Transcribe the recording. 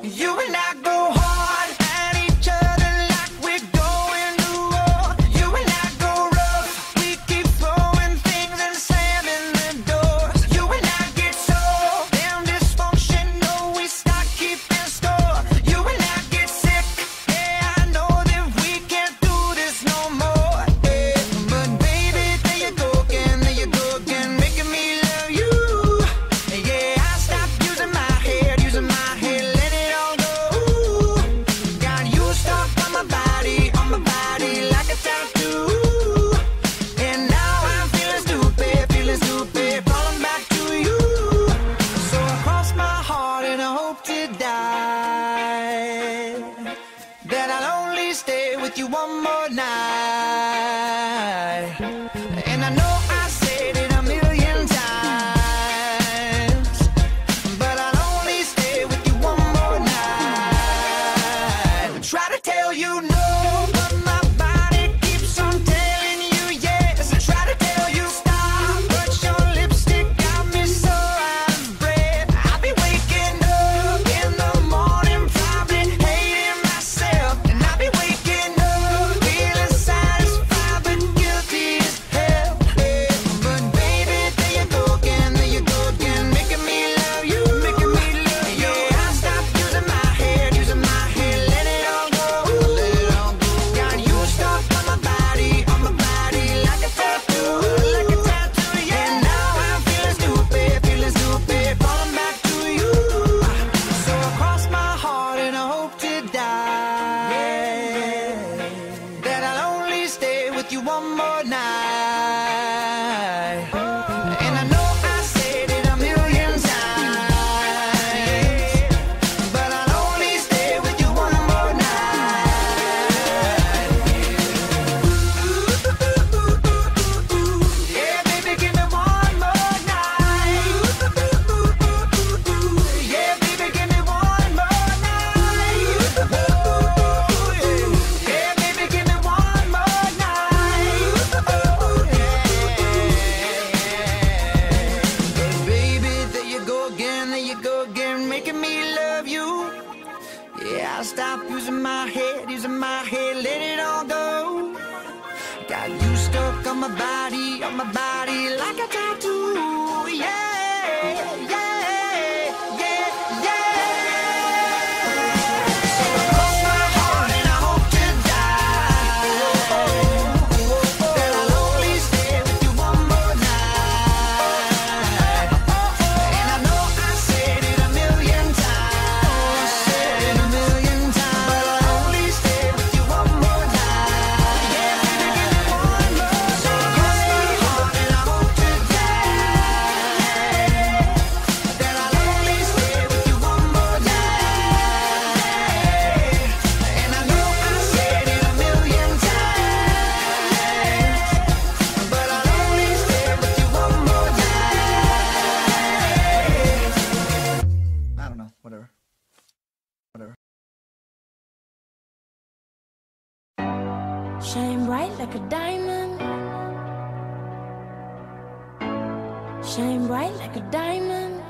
You and I go hard at each other like we're going to war. You and I go rough, we keep throwing things and slamming the doors. You and I get so damn dysfunctional, we start keeping score. You and I get sick, yeah, I know that we can't do this no more. Yeah. But baby, there you go again, making me love you. Yeah, I stopped using my head, let it all go. Got you stuck on my body like a tattoo. And now I'm feeling stupid, falling back to you. So I cross my heart and I hope to die that I'll only stay with you one more night. And I know I said it a million times, but I'll only stay with you one more night. Try to tell you no, but my body keeps on telling you yes. I try to tell you stop, but your lipstick got me so out of breath. I'll be waking up in the morning, probably hating myself. And I'll be waking up feeling satisfied but guilty as hell. But baby, there you go again, making me love you. Yeah, I stopped using my head, let it all go. Got you stuck on my body like a tattoo, Yeah, now I'm feeling stupid, falling back to you. So I cross my heart and I hope to die that I'll only stay with you one more night. And I know I said it a million times, but I'll only stay with you one more night. Yeah, baby, give me one more night. Yeah, baby, give me one more night. Yeah, baby, give me one more night. Baby, there you go again, making me love you. Yeah, I stopped using my head, let it all go. Got you stuck on my body like a tattoo. Yeah, So I cross my heart and I hope to die that I'll only stay with you one more night. And I know I said it a million times, but I'll only stay with you one more night. Yeah, baby, give me one more. So I cross my heart and I hope to die that I'll only stay with you one more night. And I know I said it a million times, but I'll only stay with you one more night. I don't know, whatever. Shine bright like a diamond. Shine bright like a diamond.